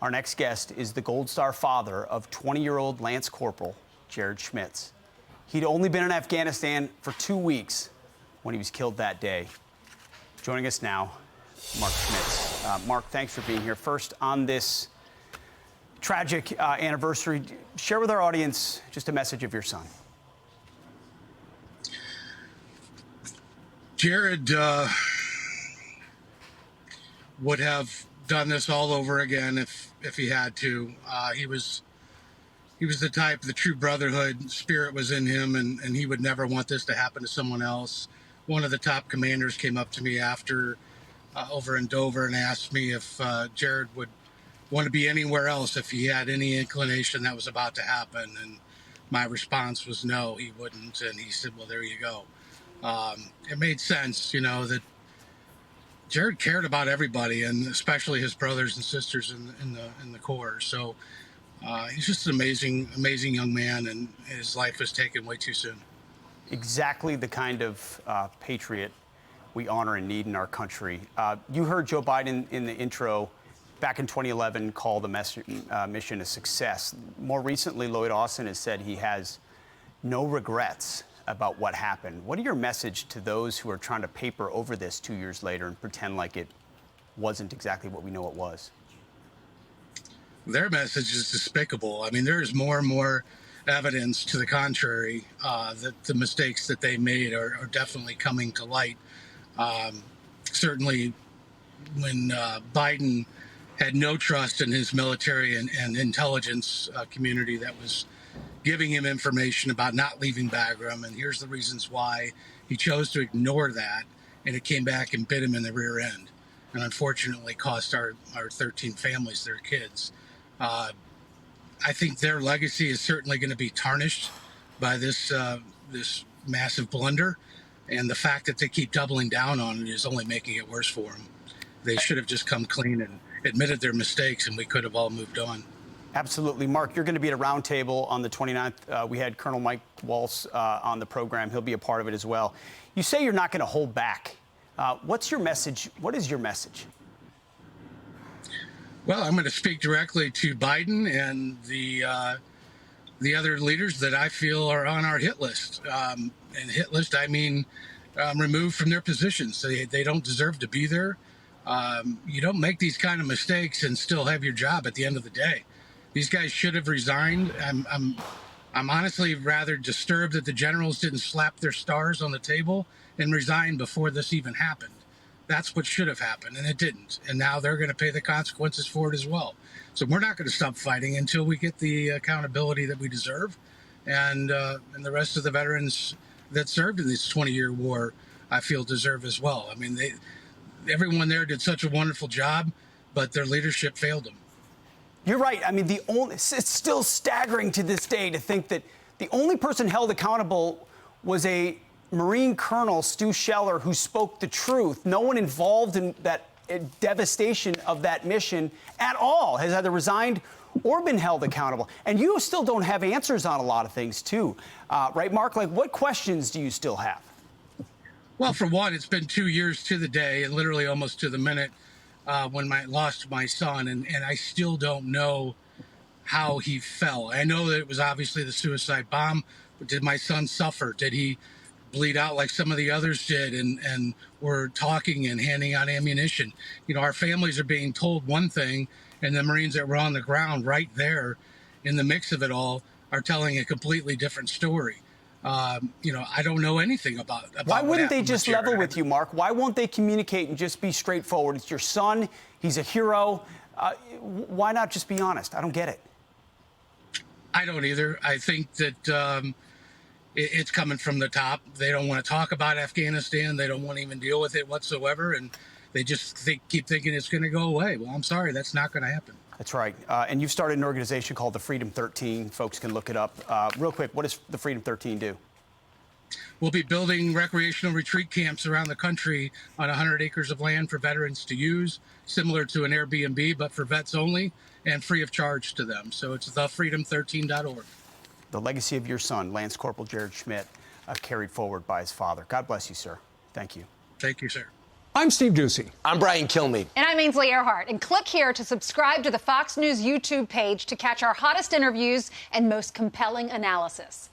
Our next guest is the Gold Star father of 20-year-old Lance Corporal Jared Schmitz. He'd only been in Afghanistan for 2 weeks when he was killed that day. Joining us now, Mark Schmitz. Mark, thanks for being here. First, on this tragic anniversary, share with our audience just a message of your son. Jared would have done this all over again if he had to. He was the type, the true brotherhood spirit was in him, and he would never want this to happen to someone else. One of the top commanders came up to me after over in Dover and asked me if Jared would want to be anywhere else if he had any inclination that was about to happen. And my response was no, he wouldn't. And he said, well, there you go. It made sense, you know, that Jared cared about everybody, and especially his brothers and sisters in the Corps. So he's just an amazing young man, and his life was taken way too soon. Exactly the kind of patriot we honor and need in our country. You heard Joe Biden in the intro back in 2011 call the mission a success. More recently, Lloyd Austin has said he has no regrets about what happened. What are your message to those who are trying to paper over this 2 years later and pretend like it wasn't exactly what we know it was? Their message is despicable. I mean, there is more and more evidence to the contrary that the mistakes that they made are definitely coming to light. Certainly when Biden had no trust in his military and intelligence community that was giving him information about not leaving Bagram, and here's the reasons why. He chose to ignore that, and it came back and bit him in the rear end, and unfortunately cost our 13 families their kids. I think their legacy is certainly going to be tarnished by this massive blunder, and the fact that they keep doubling down on it is only making it worse for them. They should have just come clean and admitted their mistakes, and we could have all moved on. Absolutely. Mark, you're going to be at a roundtable on the 29th. We had Colonel Mike Waltz on the program. He'll be a part of it as well. You say you're not going to hold back. What's your message? What is your message? Well, I'm going to speak directly to Biden and the other leaders that I feel are on our hit list. And hit list, I mean removed from their positions. They don't deserve to be there. You don't make these kind of mistakes and still have your job at the end of the day. These guys should have resigned. I'm honestly rather disturbed that the generals didn't slap their stars on the table and resign before this even happened. That's what should have happened, and it didn't. And now they're going to pay the consequences for it as well. So we're not going to stop fighting until we get the accountability that we deserve. And the rest of the veterans that served in this 20-year war, I feel, deserve as well. I mean, everyone there did such a wonderful job, but their leadership failed them. You're right. I mean, it's still staggering to this day to think that the only person held accountable was a Marine Colonel, Stu Scheller, who spoke the truth. No one involved in that devastation of that mission at all has either resigned or been held accountable. And you still don't have answers on a lot of things, too. Right, Mark? Like, what questions do you still have? Well, for one, it's been 2 years to the day and literally almost to the minute when I lost my son, and I still don't know how he fell. I know that it was obviously the suicide bomb, but did my son suffer? Did he bleed out like some of the others did and were talking and handing out ammunition? You know, our families are being told one thing, and the Marines that were on the ground right there in the mix of it all are telling a completely different story. You know, I don't know anything about Why wouldn't they just level with you, Mark? Why won't they communicate and just be straightforward? It's your son. He's a hero. Why not just be honest? I don't get it. I don't either. I think that it's coming from the top. They don't want to talk about Afghanistan. They don't want to even deal with it whatsoever. And they just keep thinking it's going to go away. Well, I'm sorry. That's not going to happen. That's right. And you've started an organization called the Freedom 13. Folks can look it up. Real quick, what does the Freedom 13 do? We'll be building recreational retreat camps around the country on 100 acres of land for veterans to use, similar to an Airbnb, but for vets only and free of charge to them. So it's thefreedom13.org. The legacy of your son, Lance Corporal Jared Schmitz, carried forward by his father. God bless you, sir. Thank you. Thank you, sir. I'm Steve Doocy. I'm Brian Kilmeade. And I'm Ainsley Earhart. And click here to subscribe to the Fox News YouTube page to catch our hottest interviews and most compelling analysis.